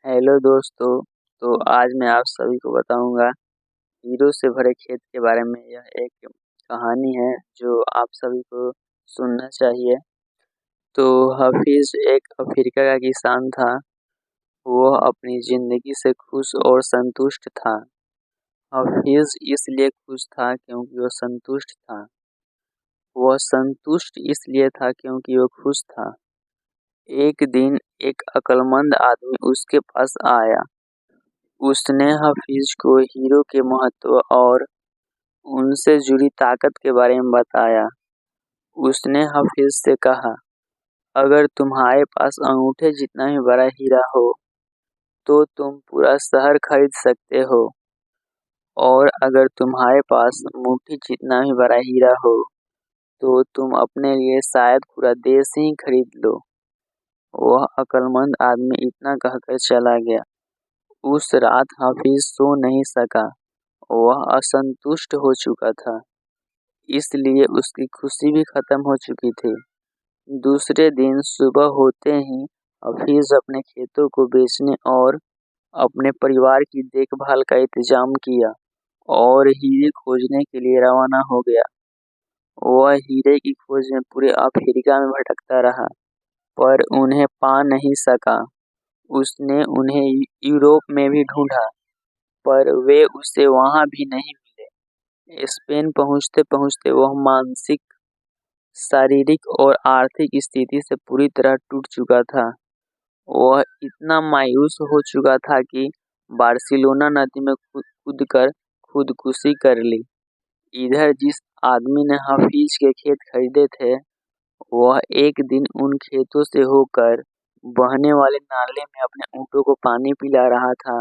Hello दोस्तों। तो आज मैं आप सभी को बताऊंगा हीरो से भरे खेत के बारे में। यह एक कहानी है जो आप सभी को सुनना चाहिए। तो हफीज एक अफ्रीका का किसान था। वह अपनी जिंदगी से खुश और संतुष्ट था। हफीज इसलिए खुश था क्योंकि वह संतुष्ट था। वह संतुष्ट इसलिए था क्योंकि वह खुश था। एक दिन एक अक्लमंद आदमी उसके पास आया। उसने हफीज को हीरो के महत्व और उनसे जुड़ी ताकत के बारे में बताया। उसने हफीज से कहा, अगर तुम्हारे पास अंगूठे जितना भी बड़ा हीरा हो तो तुम पूरा शहर खरीद सकते हो, और अगर तुम्हारे पास मुट्ठी जितना भी बड़ा हीरा हो तो तुम अपने लिए शायद पूरा देश ही खरीद लो। वह अक्लमंद आदमी इतना कहकर चला गया। उस रात हफीज सो नहीं सका। वह असंतुष्ट हो चुका था, इसलिए उसकी खुशी भी खत्म हो चुकी थी। दूसरे दिन सुबह होते ही हफीज अपने खेतों को बेचने और अपने परिवार की देखभाल का इंतजाम किया और हीरे खोजने के लिए रवाना हो गया। वह हीरे की खोज में पूरे अफ्रीका में भटकता रहा, पर उन्हें पा नहीं सका। उसने उन्हें यूरोप में भी ढूंढा, पर वे उसे वहां भी नहीं मिले। स्पेन पहुंचते पहुंचते वह मानसिक, शारीरिक और आर्थिक स्थिति से पूरी तरह टूट चुका था। वह इतना मायूस हो चुका था कि बार्सिलोना नदी में कूदकर खुदकुशी कर ली। इधर जिस आदमी ने हफीज के खेत खरीदे थे, वह एक दिन उन खेतों से होकर बहने वाले नाले में अपने ऊँटों को पानी पिला रहा था।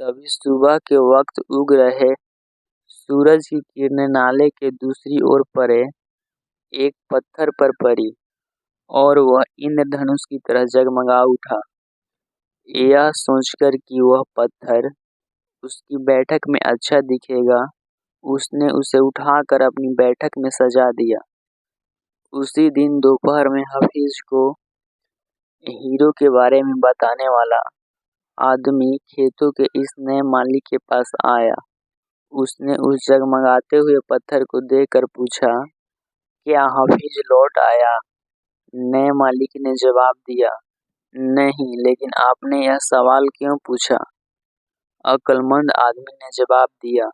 तभी सुबह के वक्त उग रहे सूरज की किरणें नाले के दूसरी ओर पड़े एक पत्थर पर पड़ी और वह इंद्रधनुष की तरह जगमगा उठा। यह सोचकर कि वह पत्थर उसकी बैठक में अच्छा दिखेगा, उसने उसे उठाकर अपनी बैठक में सजा दिया। उसी दिन दोपहर में हफीज को हीरो के बारे में बताने वाला आदमी खेतों के इस नए मालिक के पास आया। उसने उस जगमगाते हुए पत्थर को देखकर पूछा, क्या हफीज लौट आया? नए मालिक ने जवाब दिया, नहीं, लेकिन आपने यह सवाल क्यों पूछा? अक्लमंद आदमी ने जवाब दिया,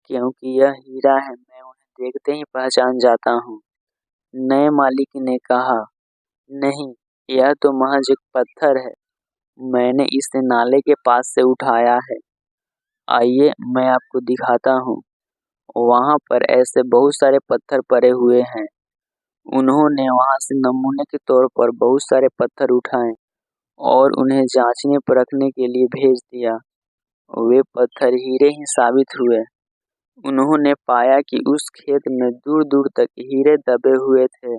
क्योंकि यह हीरा है, मैं उन्हें देखते ही पहचान जाता हूँ। नए मालिक ने कहा, नहीं, यह तो महज एक पत्थर है, मैंने इसे नाले के पास से उठाया है। आइए मैं आपको दिखाता हूँ। वहाँ पर ऐसे बहुत सारे पत्थर पड़े हुए हैं। उन्होंने वहाँ से नमूने के तौर पर बहुत सारे पत्थर उठाए और उन्हें जांचने परखने के लिए भेज दिया। वे पत्थर हीरे ही साबित हुए। उन्होंने पाया कि उस खेत में दूर दूर तक हीरे दबे हुए थे।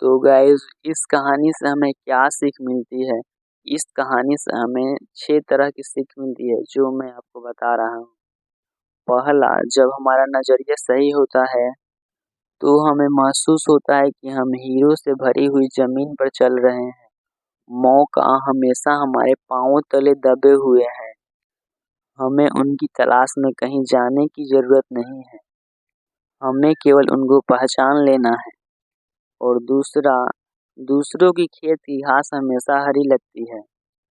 तो गाइस, इस कहानी से हमें क्या सीख मिलती है? इस कहानी से हमें 6 तरह की सीख मिलती है, जो मैं आपको बता रहा हूँ। पहला, जब हमारा नजरिया सही होता है तो हमें महसूस होता है कि हम हीरो से भरी हुई जमीन पर चल रहे हैं। मौका हमेशा हमारे पांवों तले दबे हुए हैं। हमें उनकी तलाश में कहीं जाने की जरूरत नहीं है, हमें केवल उनको पहचान लेना है। और दूसरा, दूसरों की खेत की घास हमेशा हरी लगती है।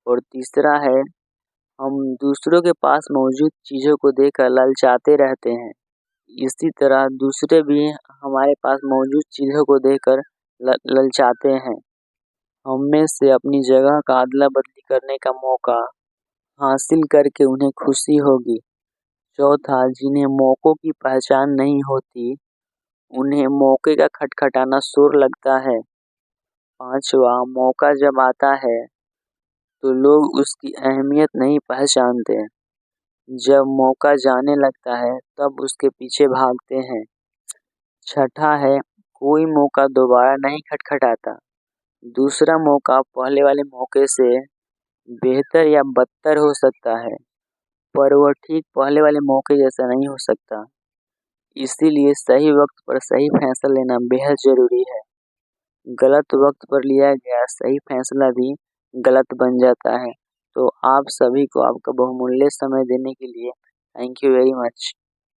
और तीसरा है, हम दूसरों के पास मौजूद चीज़ों को देखकर ललचाते रहते हैं। इसी तरह दूसरे भी हमारे पास मौजूद चीज़ों को देखकर ललचाते हैं। हम में से अपनी जगह का अदला बदली करने का मौका हासिल करके उन्हें खुशी होगी। चौथा, जिन्हें मौक़ों की पहचान नहीं होती, उन्हें मौके का खटखटाना शोर लगता है। पांचवा, मौका जब आता है तो लोग उसकी अहमियत नहीं पहचानते। जब मौका जाने लगता है तब उसके पीछे भागते हैं। छठा है, कोई मौका दोबारा नहीं खटखटाता। दूसरा मौका पहले वाले मौके से बेहतर या बदतर हो सकता है, पर वह ठीक पहले वाले मौके जैसा नहीं हो सकता। इसीलिए सही वक्त पर सही फैसला लेना बेहद जरूरी है। गलत वक्त पर लिया गया सही फैसला भी गलत बन जाता है। तो आप सभी को आपका बहुमूल्य समय देने के लिए थैंक यू वेरी मच।